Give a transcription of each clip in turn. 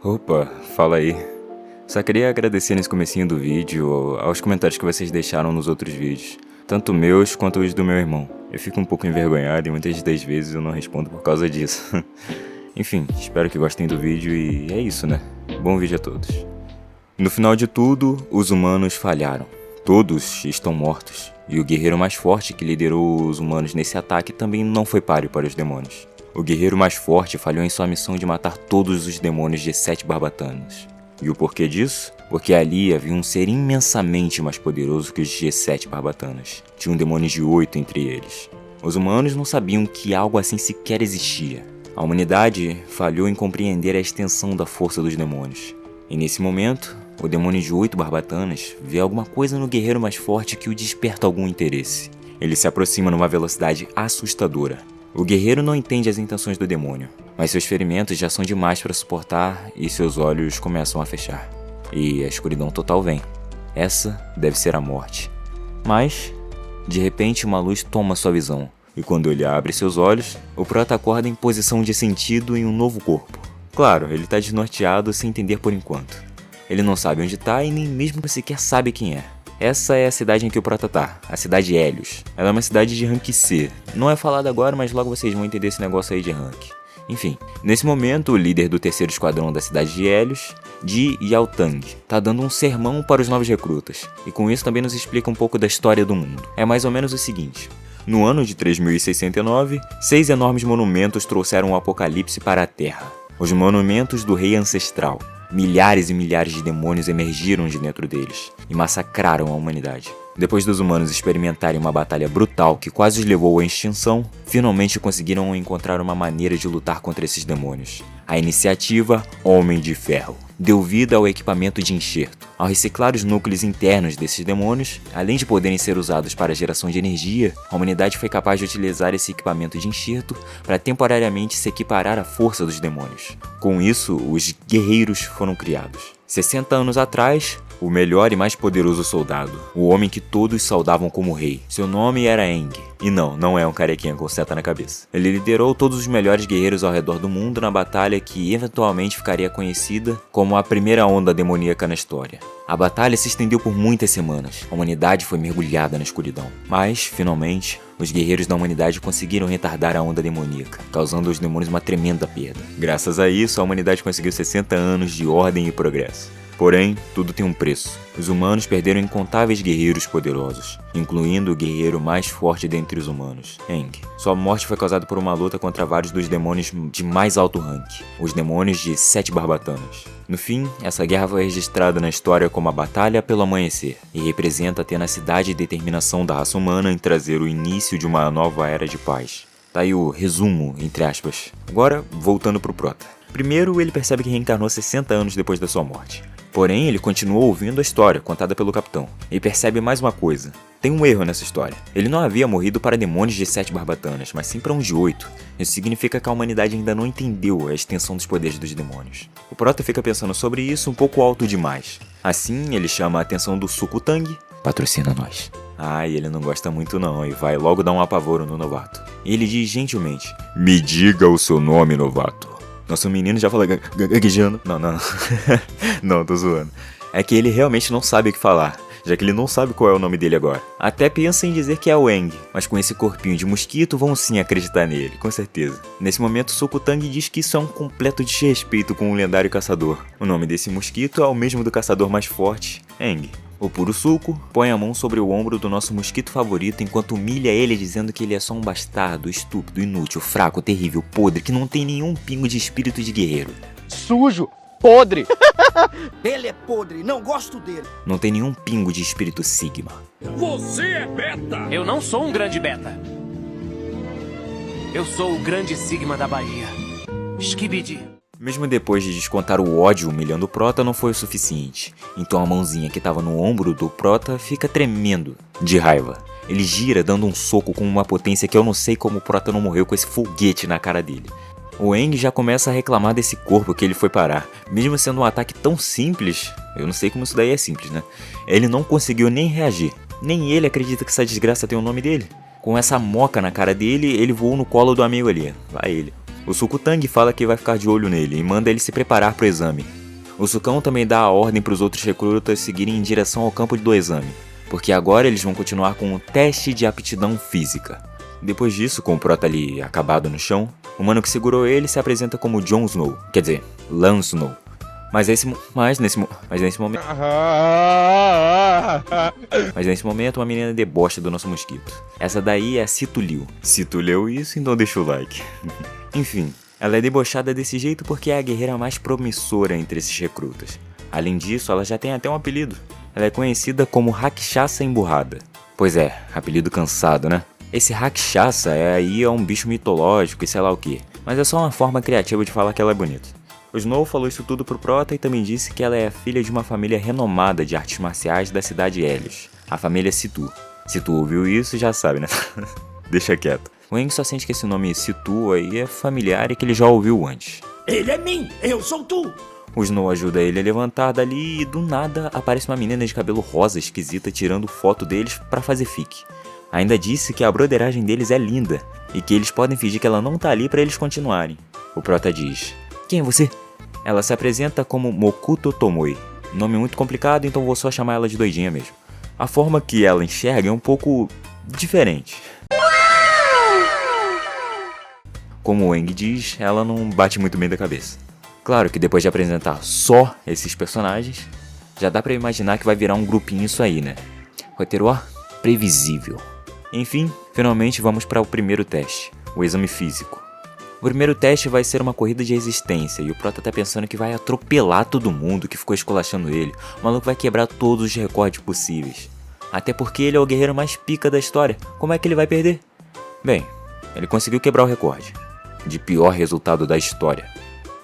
Opa, fala aí. Só queria agradecer nesse comecinho do vídeo aos comentários que vocês deixaram nos outros vídeos, tanto meus quanto os do meu irmão. Eu fico um pouco envergonhado e muitas das vezes eu não respondo por causa disso. Enfim, espero que gostem do vídeo e é isso, né? Bom vídeo a todos. No final de tudo, os humanos falharam. Todos estão mortos, e o guerreiro mais forte que liderou os humanos nesse ataque também não foi páreo para os demônios. O guerreiro mais forte falhou em sua missão de matar todos os demônios de 7 barbatanas. E o porquê disso? Porque ali havia um ser imensamente mais poderoso que os G7 barbatanas. Tinha um demônio de 8 entre eles. Os humanos não sabiam que algo assim sequer existia. A humanidade falhou em compreender a extensão da força dos demônios. E nesse momento, o demônio de 8 barbatanas vê alguma coisa no guerreiro mais forte que o desperta algum interesse. Ele se aproxima numa velocidade assustadora. O guerreiro não entende as intenções do demônio, mas seus ferimentos já são demais para suportar e seus olhos começam a fechar. E a escuridão total vem. Essa deve ser a morte. Mas, de repente, uma luz toma sua visão. E quando ele abre seus olhos, o prota acorda em posição de sentido em um novo corpo. Claro, ele está desnorteado sem entender por enquanto. Ele não sabe onde está e nem mesmo sequer sabe quem é. Essa é a cidade em que o prota tá, a cidade Hélios. Ela é uma cidade de rank C. Não é falado agora, mas logo vocês vão entender esse negócio aí de rank. Enfim, nesse momento, o líder do 3º esquadrão da cidade de Hélios, Ji Yaotang, tá dando um sermão para os novos recrutas. E com isso também nos explica um pouco da história do mundo. É mais ou menos o seguinte. No ano de 3069, 6 enormes monumentos trouxeram o apocalipse para a Terra. Os monumentos do rei ancestral. Milhares e milhares de demônios emergiram de dentro deles e massacraram a humanidade. Depois dos humanos experimentarem uma batalha brutal que quase os levou à extinção, finalmente conseguiram encontrar uma maneira de lutar contra esses demônios. A iniciativa Homem de Ferro deu vida ao equipamento de enxerto. Ao reciclar os núcleos internos desses demônios, além de poderem ser usados para a geração de energia, a humanidade foi capaz de utilizar esse equipamento de enxerto para temporariamente se equiparar à força dos demônios. Com isso, os guerreiros foram criados. 60 anos atrás, o melhor e mais poderoso soldado, o homem que todos saudavam como rei. Seu nome era Aang. E não é um carequinha com seta na cabeça. Ele liderou todos os melhores guerreiros ao redor do mundo na batalha que eventualmente ficaria conhecida como a primeira onda demoníaca na história. A batalha se estendeu por muitas semanas. A humanidade foi mergulhada na escuridão. Mas, finalmente, os guerreiros da humanidade conseguiram retardar a onda demoníaca, causando aos demônios uma tremenda perda. Graças a isso, a humanidade conseguiu 60 anos de ordem e progresso. Porém, tudo tem um preço. Os humanos perderam incontáveis guerreiros poderosos, incluindo o guerreiro mais forte dentre os humanos, Aang. Sua morte foi causada por uma luta contra vários dos demônios de mais alto rank, os demônios de 7 barbatanas. No fim, essa guerra foi registrada na história como a Batalha pelo Amanhecer, e representa a tenacidade e determinação da raça humana em trazer o início de uma nova era de paz. Tá aí o resumo, entre aspas. Agora, voltando pro prota. Primeiro, ele percebe que reencarnou 60 anos depois da sua morte. Porém, ele continuou ouvindo a história contada pelo capitão, e percebe mais uma coisa. Tem um erro nessa história. Ele não havia morrido para demônios de 7 barbatanas, mas sim para uns de 8. Isso significa que a humanidade ainda não entendeu a extensão dos poderes dos demônios. O prota fica pensando sobre isso um pouco alto demais. Assim, ele chama a atenção do Sukutang. Patrocina nós. E ele não gosta muito não, e vai logo dar um apavoro no novato. E ele diz gentilmente: me diga o seu nome, novato. Nosso menino já fala gaguejando. Não. Não, tô zoando. É que ele realmente não sabe o que falar, já que ele não sabe qual é o nome dele agora. Até pensa em dizer que é o Aang, mas com esse corpinho de mosquito vão sim acreditar nele, com certeza. Nesse momento, Sukutang diz que isso é um completo desrespeito com o lendário caçador. O nome desse mosquito é o mesmo do caçador mais forte, Aang. O puro suco põe a mão sobre o ombro do nosso mosquito favorito enquanto humilha ele dizendo que ele é só um bastardo, estúpido, inútil, fraco, terrível, podre, que não tem nenhum pingo de espírito de guerreiro. Sujo, podre. Ele é podre, não gosto dele. Não tem nenhum pingo de espírito Sigma. Você é beta! Eu não sou um grande beta. Eu sou o grande Sigma da Bahia. Skibidi. Mesmo depois de descontar o ódio humilhando o prota, não foi o suficiente. Então a mãozinha que estava no ombro do prota fica tremendo de raiva. Ele gira dando um soco com uma potência que eu não sei como o prota não morreu com esse foguete na cara dele. O Aang já começa a reclamar desse corpo que ele foi parar. Mesmo sendo um ataque tão simples, eu não sei como isso daí é simples, né? Ele não conseguiu nem reagir. Nem ele acredita que essa desgraça tem o nome dele. Com essa moca na cara dele, ele voou no colo do amigo ali. Vai ele. O Sukutang fala que vai ficar de olho nele e manda ele se preparar pro exame. O Sukão também dá a ordem para os outros recrutas seguirem em direção ao campo do exame, porque agora eles vão continuar com o teste de aptidão física. Depois disso, com o Prota ali acabado no chão, o mano que segurou ele se apresenta como Jon Snow, quer dizer, Lan Snow. Mas nesse momento uma menina debocha do nosso mosquito. Essa daí é a Sito Liu. Se tu leu isso, então deixa o like. Enfim, ela é debochada desse jeito porque é a guerreira mais promissora entre esses recrutas. Além disso, ela já tem até um apelido. Ela é conhecida como Rakshasa Emburrada. Pois é, apelido cansado, né? Esse Rakshasa é um bicho mitológico e sei lá o que, mas é só uma forma criativa de falar que ela é bonita. O Snow falou isso tudo pro Prota e também disse que ela é a filha de uma família renomada de artes marciais da cidade Helios, a família Situ. Se tu ouviu isso, já sabe, né? Deixa quieto. O Aang só sente que esse nome Situ aí é familiar e que ele já ouviu antes. Ele é mim, eu sou tu. O Snow ajuda ele a levantar dali e do nada aparece uma menina de cabelo rosa esquisita tirando foto deles pra fazer fique. Ainda disse que a broderagem deles é linda e que eles podem fingir que ela não tá ali pra eles continuarem. O Prota diz: "Quem é você?" Ela se apresenta como Mokuto Tomoi. Nome muito complicado, então vou só chamar ela de doidinha mesmo. A forma que ela enxerga é um pouco diferente. Como o Aang diz, ela não bate muito bem da cabeça. Claro que depois de apresentar só esses personagens, já dá pra imaginar que vai virar um grupinho isso aí, né? Roteiro, ó, previsível. Enfim, finalmente vamos para o primeiro teste, o exame físico. O primeiro teste vai ser uma corrida de resistência e o Prota tá pensando que vai atropelar todo mundo que ficou esculachando ele. O maluco vai quebrar todos os recordes possíveis. Até porque ele é o guerreiro mais pica da história. Como é que ele vai perder? Bem, ele conseguiu quebrar o recorde de pior resultado da história.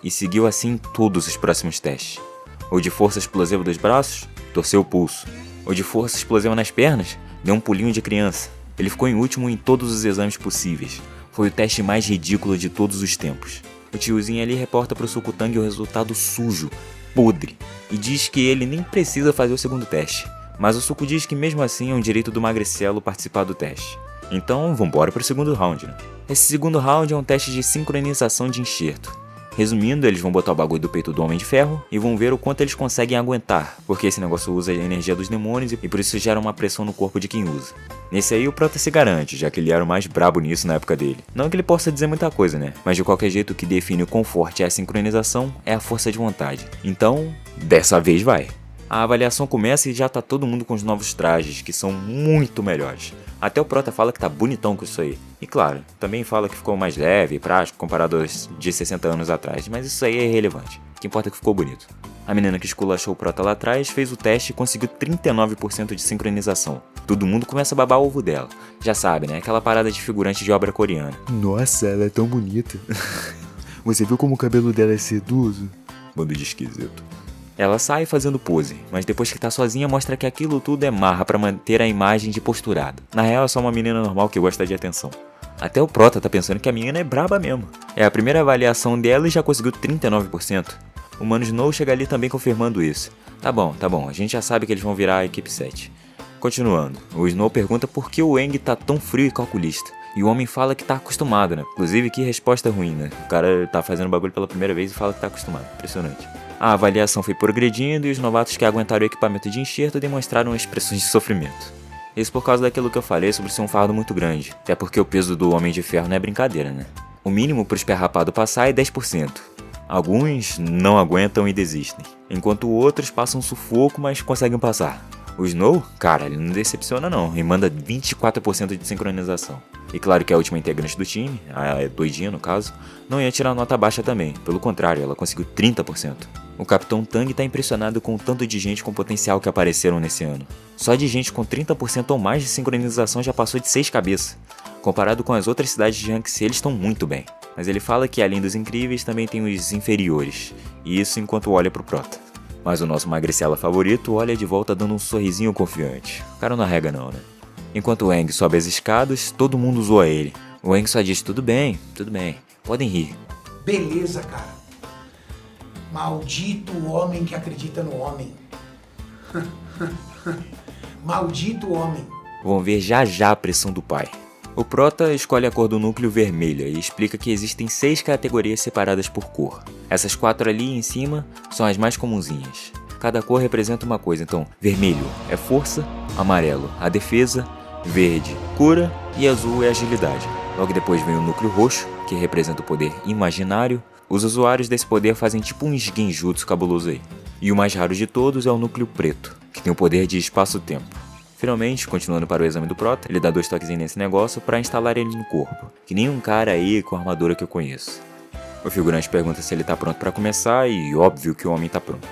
E seguiu assim todos os próximos testes. O de força explosiva dos braços, torceu o pulso. O de força explosiva nas pernas, deu um pulinho de criança. Ele ficou em último em todos os exames possíveis. Foi o teste mais ridículo de todos os tempos. O tiozinho ali reporta pro Sukutang o resultado sujo, podre, e diz que ele nem precisa fazer o segundo teste. Mas o Suku diz que mesmo assim é um direito do magricelo participar do teste. Então vambora pro segundo round, né? Esse segundo round é um teste de sincronização de enxerto. Resumindo, eles vão botar o bagulho do peito do Homem de Ferro e vão ver o quanto eles conseguem aguentar, porque esse negócio usa a energia dos demônios e por isso gera uma pressão no corpo de quem usa. Nesse aí o Prota se garante, já que ele era o mais brabo nisso na época dele. Não que ele possa dizer muita coisa, né? Mas de qualquer jeito o que define o quão forte é a sincronização é a força de vontade. Então, dessa vez vai. A avaliação começa e já tá todo mundo com os novos trajes, que são muito melhores. Até o Prota fala que tá bonitão com isso aí. E claro, também fala que ficou mais leve e prático comparado aos de 60 anos atrás, mas isso aí é irrelevante. O que importa é que ficou bonito. A menina que esculachou o Prota lá atrás fez o teste e conseguiu 39% de sincronização. Todo mundo começa a babar o ovo dela. Já sabe, né? Aquela parada de figurante de obra coreana. Nossa, ela é tão bonita. Você viu como o cabelo dela é sedoso? Bando de esquisito. Ela sai fazendo pose, mas depois que tá sozinha mostra que aquilo tudo é marra pra manter a imagem de posturado. Na real é só uma menina normal que gosta de atenção. Até o Prota tá pensando que a menina é braba mesmo. É a primeira avaliação dela e já conseguiu 39%. O Mano Snow chega ali também confirmando isso. Tá bom, a gente já sabe que eles vão virar a equipe 7. Continuando, o Snow pergunta por que o Aang tá tão frio e calculista. E o homem fala que tá acostumado, né? Inclusive, que resposta ruim, né? O cara tá fazendo bagulho pela primeira vez e fala que tá acostumado. Impressionante. A avaliação foi progredindo e os novatos que aguentaram o equipamento de enxerto demonstraram expressões de sofrimento. Isso por causa daquilo que eu falei sobre ser um fardo muito grande. Até porque o peso do Homem de Ferro não é brincadeira, né? O mínimo pro esperrapado passar é 10%. Alguns não aguentam e desistem, enquanto outros passam sufoco, mas conseguem passar. O Snow, cara, ele não decepciona não, e manda 24% de sincronização. E claro que a última integrante do time, a doidinha no caso, não ia tirar nota baixa também, pelo contrário, ela conseguiu 30%. O Capitão Tang tá impressionado com o tanto de gente com potencial que apareceram nesse ano. Só de gente com 30% ou mais de sincronização já passou de 6 cabeças. Comparado com as outras cidades de Rank C, eles estão muito bem. Mas ele fala que além dos incríveis, também tem os inferiores. E isso enquanto olha pro Prota. Mas o nosso magricela favorito olha de volta dando um sorrisinho confiante. O cara não arrega não, né? Enquanto o Aang sobe as escadas, todo mundo zoa ele. O Aang só diz, tudo bem, podem rir. Beleza, cara. Maldito o homem que acredita no homem. Maldito homem. Vão ver já a pressão do pai. O Prota escolhe a cor do núcleo vermelha e explica que existem 6 categorias separadas por cor. Essas 4 ali em cima são as mais comunzinhas. Cada cor representa uma coisa, então vermelho é força, amarelo a defesa, verde cura e azul é agilidade. Logo depois vem o núcleo roxo, que representa o poder imaginário. Os usuários desse poder fazem tipo um genjutsu cabuloso aí. E o mais raro de todos é o núcleo preto, que tem o poder de espaço-tempo. Finalmente, continuando para o exame do Prota, ele dá 2 toquezinhos nesse negócio para instalar ele no corpo, que nem um cara aí com a armadura que eu conheço. O figurante pergunta se ele tá pronto para começar e óbvio que o homem tá pronto.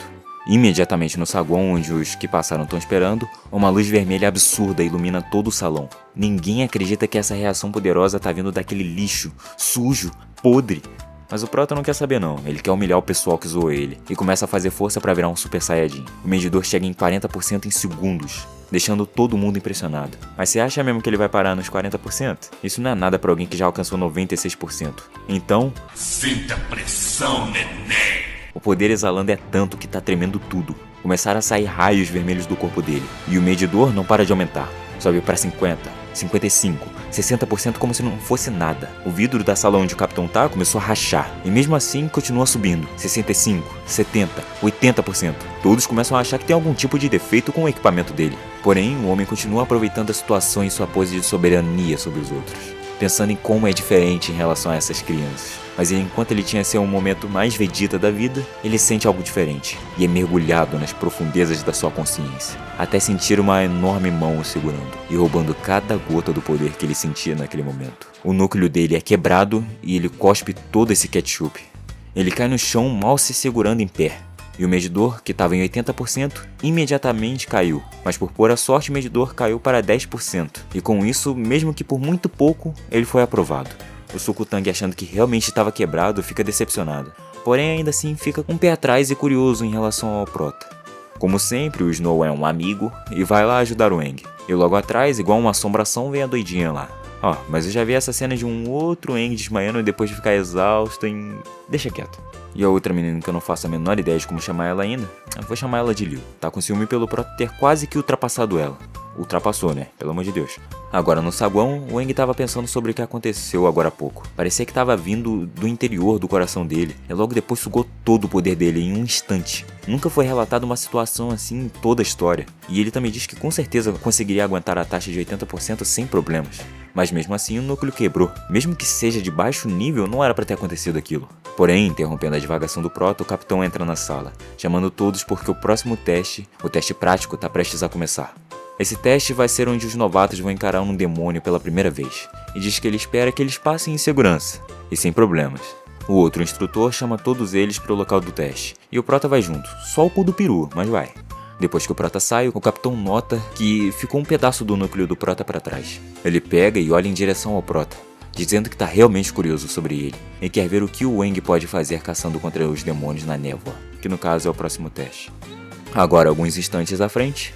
Imediatamente no saguão onde os que passaram estão esperando, uma luz vermelha absurda ilumina todo o salão. Ninguém acredita que essa reação poderosa tá vindo daquele lixo, sujo, podre. Mas o Prota não quer saber não, ele quer humilhar o pessoal que zoou ele, e começa a fazer força para virar um Super Saiyajin. O medidor chega em 40% em segundos, deixando todo mundo impressionado. Mas você acha mesmo que ele vai parar nos 40%? Isso não é nada para alguém que já alcançou 96%. Então... Sinta a pressão, neném! O poder exalando é tanto que tá tremendo tudo. Começaram a sair raios vermelhos do corpo dele, e o medidor não para de aumentar. Sobe para 50%, 55%, 60% como se não fosse nada. O vidro da sala onde o capitão tá começou a rachar, e mesmo assim continua subindo. 65%, 70%, 80%. Todos começam a achar que tem algum tipo de defeito com o equipamento dele. Porém, o homem continua aproveitando a situação em sua pose de soberania sobre os outros, pensando em como é diferente em relação a essas crianças. Mas enquanto ele tinha seu momento mais Vegeta da vida, ele sente algo diferente, e é mergulhado nas profundezas da sua consciência, até sentir uma enorme mão o segurando, e roubando cada gota do poder que ele sentia naquele momento. O núcleo dele é quebrado, e ele cospe todo esse ketchup. Ele cai no chão mal se segurando em pé, e o medidor, que estava em 80%, imediatamente caiu, mas por pura sorte o medidor caiu para 10%, e com isso, mesmo que por muito pouco, ele foi aprovado. O Sukutang, achando que realmente estava quebrado, fica decepcionado, porém ainda assim fica com um pé atrás e curioso em relação ao Prota. Como sempre, o Snow é um amigo e vai lá ajudar o Aang, e logo atrás, igual uma assombração, vem a doidinha lá. Mas eu já vi essa cena de um outro Aang desmaiando depois de ficar exausto em... Deixa quieto. E a outra menina que eu não faço a menor ideia de como chamar ela ainda, eu vou chamar ela de Liu. Tá com ciúme pelo Prota ter quase que ultrapassado ela. Ultrapassou, né? Pelo amor de Deus. Agora no saguão, o Aang tava pensando sobre o que aconteceu agora há pouco. Parecia que tava vindo do interior do coração dele, e logo depois sugou todo o poder dele em um instante. Nunca foi relatada uma situação assim em toda a história. E ele também diz que com certeza conseguiria aguentar a taxa de 80% sem problemas. Mas mesmo assim o núcleo quebrou. Mesmo que seja de baixo nível, não era pra ter acontecido aquilo. Porém, interrompendo a divagação do Prota, o capitão entra na sala, chamando todos porque o próximo teste, o teste prático, tá prestes a começar. Esse teste vai ser onde os novatos vão encarar um demônio pela primeira vez, e diz que ele espera que eles passem em segurança, e sem problemas. O outro instrutor chama todos eles para o local do teste, e o Prota vai junto, só o cu do peru, mas vai. Depois que o Prota sai, o capitão nota que ficou um pedaço do núcleo do Prota para trás. Ele pega e olha em direção ao Prota, dizendo que tá realmente curioso sobre ele, e quer ver o que o Aang pode fazer caçando contra os demônios na névoa, que no caso é o próximo teste. Agora, alguns instantes à frente,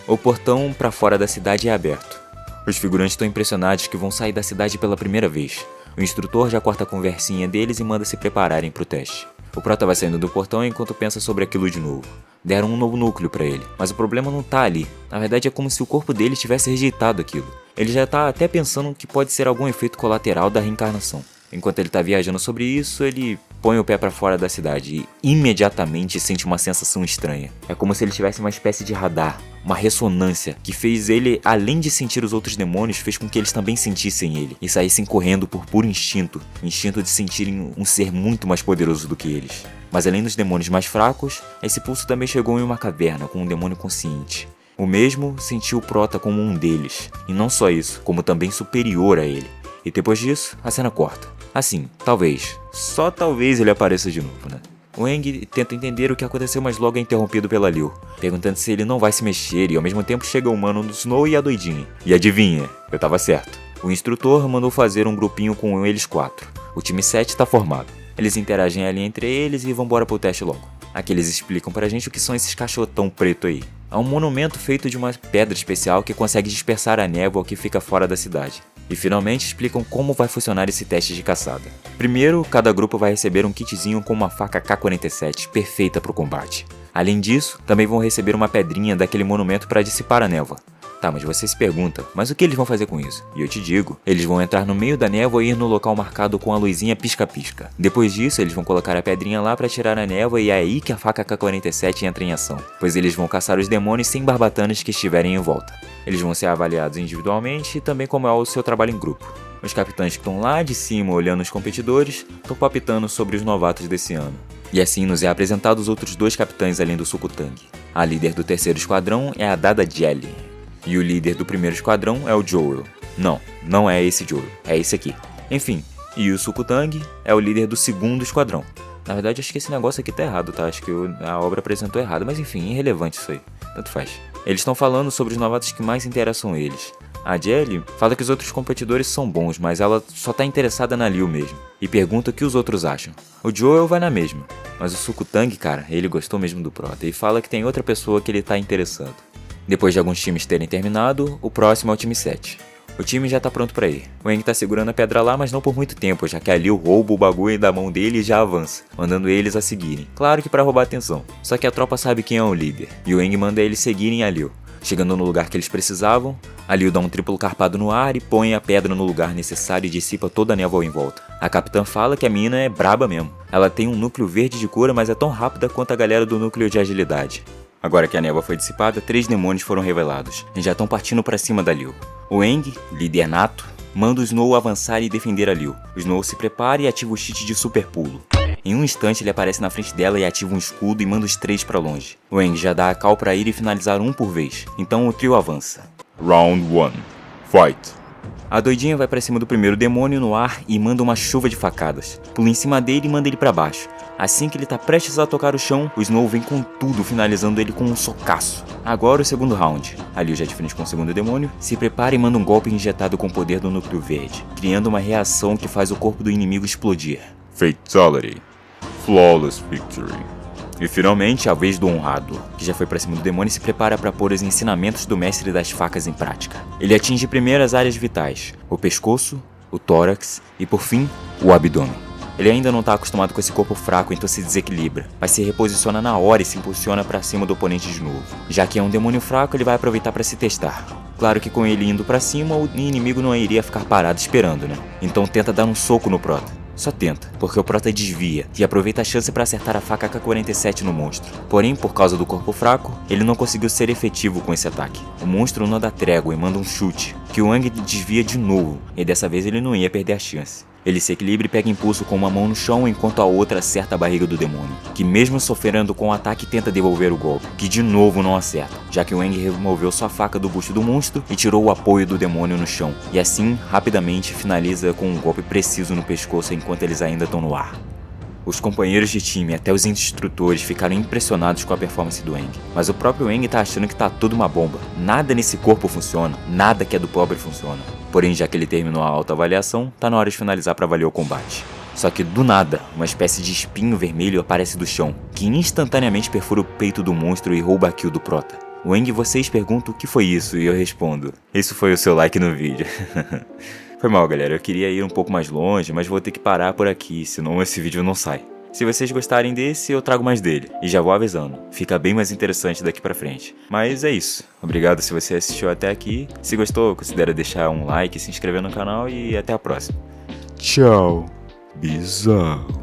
o portão para fora da cidade é aberto. Os figurantes estão impressionados que vão sair da cidade pela primeira vez. O instrutor já corta a conversinha deles e manda se prepararem para o teste. O Prota vai saindo do portão enquanto pensa sobre aquilo de novo. Deram um novo núcleo para ele, mas o problema não tá ali. Na verdade é como se o corpo dele tivesse rejeitado aquilo. Ele já tá até pensando que pode ser algum efeito colateral da reencarnação. Enquanto ele tá viajando sobre isso, ele põe o pé pra fora da cidade e imediatamente sente uma sensação estranha. É como se ele tivesse uma espécie de radar, uma ressonância, que fez ele, além de sentir os outros demônios, fez com que eles também sentissem ele e saíssem correndo por puro instinto de sentirem um ser muito mais poderoso do que eles. Mas além dos demônios mais fracos, esse pulso também chegou em uma caverna com um demônio consciente. O mesmo sentiu o Prota como um deles, e não só isso, como também superior a ele. E depois disso, a cena corta. Assim, talvez, só talvez ele apareça de novo, né? O Aang tenta entender o que aconteceu, mas logo é interrompido pela Liu, perguntando se ele não vai se mexer, e ao mesmo tempo chega o humano do Snow e a doidinha. E adivinha, eu tava certo. O instrutor mandou fazer um grupinho com eles 4. O time 7 tá formado. Eles interagem ali entre eles e vambora pro teste logo. Aqui eles explicam pra gente o que são esses cachotão preto aí. É um monumento feito de uma pedra especial que consegue dispersar a névoa que fica fora da cidade. E finalmente explicam como vai funcionar esse teste de caçada. Primeiro, cada grupo vai receber um kitzinho com uma faca K-47 perfeita para o combate. Além disso, também vão receber uma pedrinha daquele monumento para dissipar a névoa. Tá, mas você se pergunta, mas o que eles vão fazer com isso? E eu te digo, eles vão entrar no meio da névoa e ir no local marcado com a luzinha pisca-pisca. Depois disso, eles vão colocar a pedrinha lá pra tirar a névoa e é aí que a faca K-47 entra em ação, pois eles vão caçar os demônios sem barbatanas que estiverem em volta. Eles vão ser avaliados individualmente e também como é o seu trabalho em grupo. Os capitães que estão lá de cima olhando os competidores estão palpitando sobre os novatos desse ano. E assim nos é apresentado os outros 2 capitães além do Sukutang. A líder do 3º esquadrão é a Dada Jelly. E o líder do 1º esquadrão é o Joel. Não é esse Joel, é esse aqui. Enfim, e o Sukutang é o líder do 2º esquadrão. Na verdade, acho que esse negócio aqui tá errado, tá? Acho que a obra apresentou errado, mas enfim, irrelevante isso aí. Tanto faz. Eles estão falando sobre os novatos que mais interessam eles. A Jelly fala que os outros competidores são bons, mas ela só tá interessada na Liu mesmo. E pergunta o que os outros acham. O Joel vai na mesma. Mas o Sukutang, cara, ele gostou mesmo do Prota e fala que tem outra pessoa que ele tá interessado. Depois de alguns times terem terminado, o próximo é o time 7. O time já tá pronto pra ir. O Aang tá segurando a pedra lá, mas não por muito tempo, já que a Liu rouba o bagulho da mão dele e já avança, mandando eles a seguirem. Claro que pra roubar a atenção. Só que a tropa sabe quem é o líder, e o Aang manda eles seguirem a Liu. Chegando no lugar que eles precisavam, a Liu dá um triplo carpado no ar e põe a pedra no lugar necessário e dissipa toda a névoa em volta. A capitã fala que a mina é braba mesmo. Ela tem um núcleo verde de cura, mas é tão rápida quanto a galera do núcleo de agilidade. Agora que a névoa foi dissipada, 3 demônios foram revelados e já estão partindo pra cima da Liu. O Aang, líder nato, manda o Snow avançar e defender a Liu. O Snow se prepara e ativa o cheat de super pulo. Em um instante ele aparece na frente dela e ativa um escudo e manda os 3 pra longe. O Aang já dá a call pra ir e finalizar um por vez, então o trio avança. Round 1. Fight. A doidinha vai pra cima do primeiro demônio no ar e manda uma chuva de facadas. Pula em cima dele e manda ele pra baixo. Assim que ele tá prestes a tocar o chão, o Snow vem com tudo, finalizando ele com um socaço. Agora o segundo round. A Liu já de frente com o segundo demônio, se prepara e manda um golpe injetado com o poder do núcleo verde, criando uma reação que faz o corpo do inimigo explodir. Fatality. Flawless victory. E finalmente a vez do honrado, que já foi pra cima do demônio e se prepara para pôr os ensinamentos do mestre das facas em prática. Ele atinge primeiro as áreas vitais, o pescoço, o tórax e por fim, o abdômen. Ele ainda não tá acostumado com esse corpo fraco, então se desequilibra, mas se reposiciona na hora e se impulsiona pra cima do oponente de novo. Já que é um demônio fraco, ele vai aproveitar pra se testar. Claro que com ele indo pra cima, o inimigo não iria ficar parado esperando, né? Então tenta dar um soco no Prota. Só tenta, porque o Prota desvia e aproveita a chance para acertar a faca K-47 no monstro. Porém, por causa do corpo fraco, ele não conseguiu ser efetivo com esse ataque. O monstro não dá trégua e manda um chute, que o Aang desvia de novo, e dessa vez ele não ia perder a chance. Ele se equilibra e pega impulso com uma mão no chão enquanto a outra acerta a barriga do demônio, que mesmo sofrendo com o ataque tenta devolver o golpe, que de novo não acerta, já que o Aang removeu sua faca do busto do monstro e tirou o apoio do demônio no chão, e assim, rapidamente, finaliza com um golpe preciso no pescoço enquanto eles ainda estão no ar. Os companheiros de time, até os instrutores, ficaram impressionados com a performance do Aang, mas o próprio Aang tá achando que tá tudo uma bomba. Nada nesse corpo funciona, nada que é do pobre funciona. Porém, já que ele terminou a autoavaliação, tá na hora de finalizar para valer o combate. Só que do nada, uma espécie de espinho vermelho aparece do chão, que instantaneamente perfura o peito do monstro e rouba a kill do Prota. O Aang, vocês perguntam o que foi isso e eu respondo: isso foi o seu like no vídeo. Foi mal, galera, eu queria ir um pouco mais longe, mas vou ter que parar por aqui, senão esse vídeo não sai. Se vocês gostarem desse, eu trago mais dele. E já vou avisando, fica bem mais interessante daqui pra frente. Mas é isso. Obrigado se você assistiu até aqui. Se gostou, considera deixar um like, se inscrever no canal e até a próxima. Tchau. Bizarro.